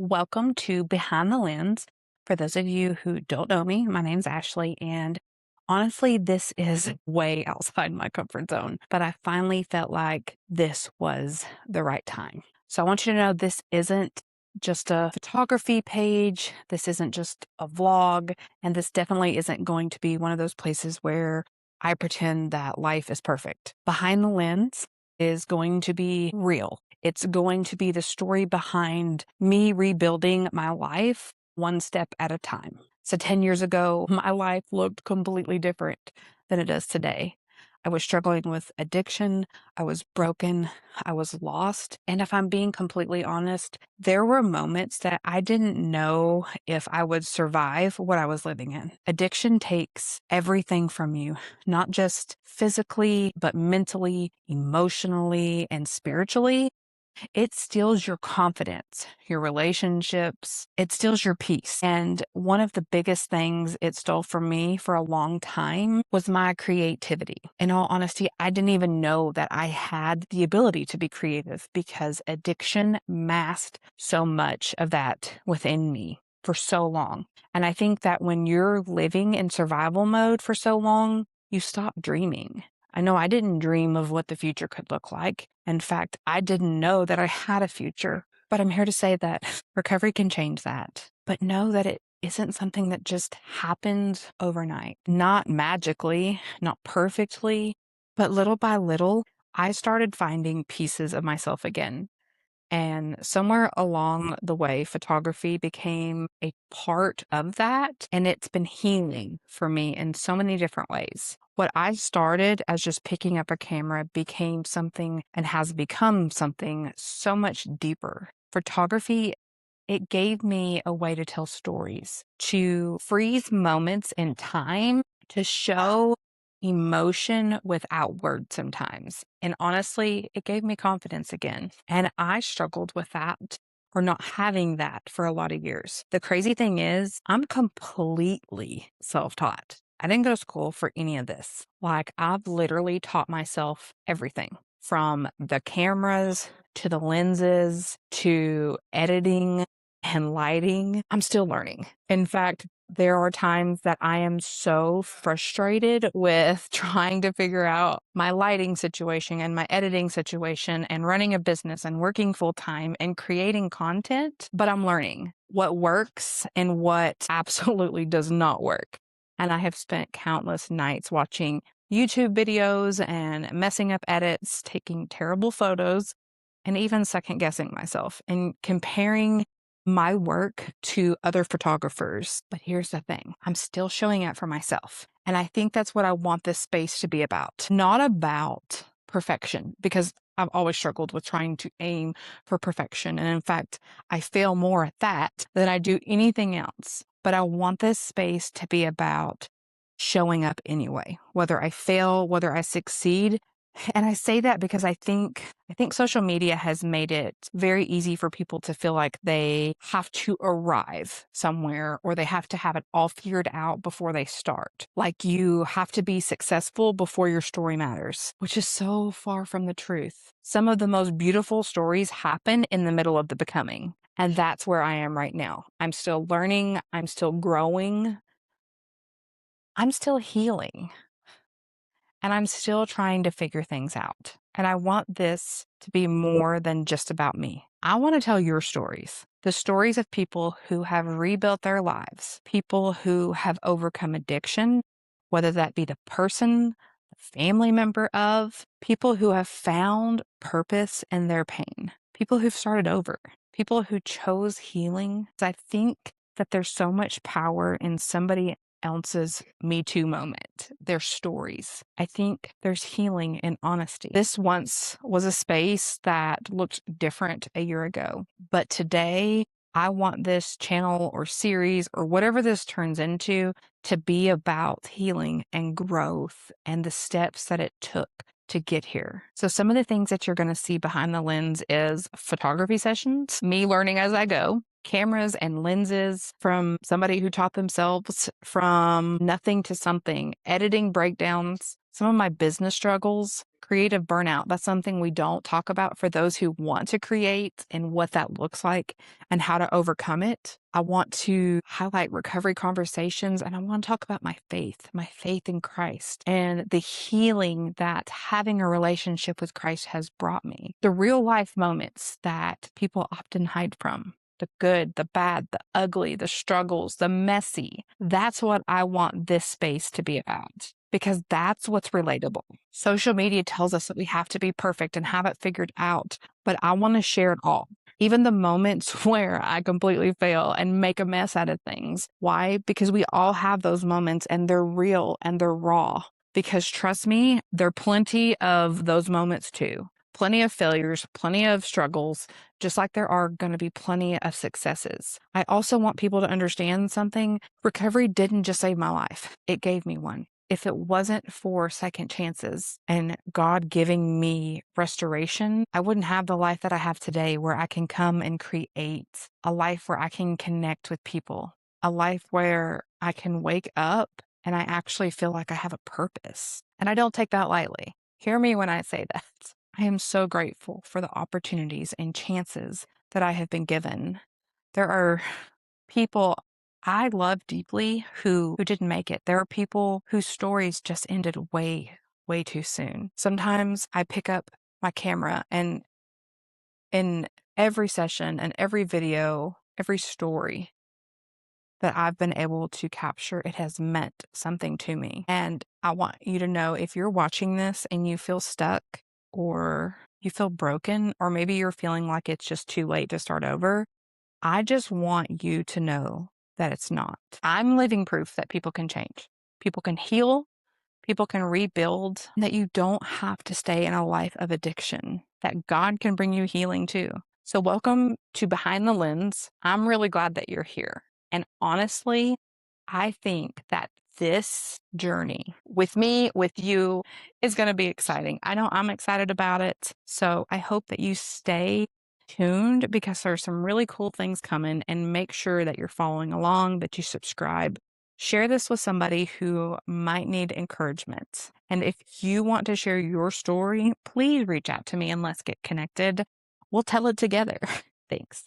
Welcome to Behind the Lens. For those of you who don't know me, my name's Ashley, and honestly, this is way outside my comfort zone, but I finally felt like this was the right time. So I want you to know this isn't just a photography page, this isn't just a vlog, and this definitely isn't going to be one of those places where I pretend that life is perfect. Behind the Lens is going to be real. It's going to be the story behind me rebuilding my life one step at a time. So 10 years ago, my life looked completely different than it does today. I was struggling with addiction. I was broken. I was lost. And if I'm being completely honest, there were moments that I didn't know if I would survive what I was living in. Addiction takes everything from you, not just physically, but mentally, emotionally, and spiritually. It steals your confidence, your relationships, it steals your peace. And one of the biggest things it stole from me for a long time was my creativity. In all honesty, I didn't even know that I had the ability to be creative because addiction masked so much of that within me for so long. And I think that when you're living in survival mode for so long, you stop dreaming. I know I didn't dream of what the future could look like. In fact, I didn't know that I had a future. But I'm here to say that recovery can change that. But know that it isn't something that just happens overnight. Not magically, not perfectly, but little by little, I started finding pieces of myself again. And somewhere along the way, photography became a part of that. And it's been healing for me in so many different ways. What I started as just picking up a camera became something and has become something so much deeper. Photography, it gave me a way to tell stories, to freeze moments in time, to show emotion without words sometimes. And honestly, it gave me confidence again. And I struggled with that or not having that for a lot of years. The crazy thing is, I'm completely self taught. I didn't go to school for any of this. Like, I've literally taught myself everything from the cameras to the lenses to editing and lighting. I'm still learning. In fact, there are times that I am so frustrated with trying to figure out my lighting situation and my editing situation and running a business and working full time and creating content, but I'm learning what works and what absolutely does not work. And I have spent countless nights watching YouTube videos and messing up edits, taking terrible photos, and even second guessing myself and comparing my work to other photographers. But here's the thing, I'm still showing up for myself. And I think that's what I want this space to be about. Not about perfection, because I've always struggled with trying to aim for perfection. And in fact, I fail more at that than I do anything else. But I want this space to be about showing up anyway, whether I fail, whether I succeed. And I say that because I think social media has made it very easy for people to feel like they have to arrive somewhere or they have to have it all figured out before they start. Like you have to be successful before your story matters, which is so far from the truth. Some of the most beautiful stories happen in the middle of the becoming. And that's where I am right now. I'm still learning. I'm still growing. I'm still healing. And I'm still trying to figure things out. And I want this to be more than just about me. I want to tell your stories, the stories of people who have rebuilt their lives, people who have overcome addiction, whether that be the person, the family member of, people who have found purpose in their pain, people who've started over, people who chose healing. I think that there's so much power in somebody else's Me Too moment, their stories. I think there's healing in honesty. This once was a space that looked different a year ago, but today I want this channel or series or whatever this turns into to be about healing and growth and the steps that it took to get here. So some of the things that you're going to see behind the lens is photography sessions, me learning as I go, cameras and lenses from somebody who taught themselves from nothing to something, editing breakdowns, some of my business struggles, creative burnout. That's something we don't talk about for those who want to create and what that looks like and how to overcome it. I want to highlight recovery conversations and I want to talk about my faith in Christ and the healing that having a relationship with Christ has brought me. The real life moments that people often hide from. The good, the bad, the ugly, the struggles, the messy. That's what I want this space to be about because that's what's relatable. Social media tells us that we have to be perfect and have it figured out, but I want to share it all. Even the moments where I completely fail and make a mess out of things. Why? Because we all have those moments and they're real and they're raw. Because trust me, there are plenty of those moments too. Plenty of failures, plenty of struggles, just like there are going to be plenty of successes. I also want people to understand something. Recovery didn't just save my life, it gave me one. If it wasn't for second chances and God giving me restoration, I wouldn't have the life that I have today where I can come and create a life where I can connect with people, a life where I can wake up and I actually feel like I have a purpose. And I don't take that lightly. Hear me when I say that. I am so grateful for the opportunities and chances that I have been given. There are people I love deeply who didn't make it. There are people whose stories just ended way too soon. Sometimes I pick up my camera and in every session and every video, every story that I've been able to capture, it has meant something to me. And I want you to know if you're watching this and you feel stuck or you feel broken, or maybe you're feeling like it's just too late to start over, I just want you to know that it's not. I'm living proof that people can change, people can heal, people can rebuild, and that you don't have to stay in a life of addiction, that God can bring you healing too. So, welcome to Behind the Lens. I'm really glad that you're here. And honestly, I think that this journey with me, with you, is going to be exciting. I know I'm excited about it. So, I hope that you stay tuned because there's some really cool things coming, and make sure that you're following along, that you subscribe. Share this with somebody who might need encouragement. And if you want to share your story, please reach out to me and let's get connected. We'll tell it together. Thanks.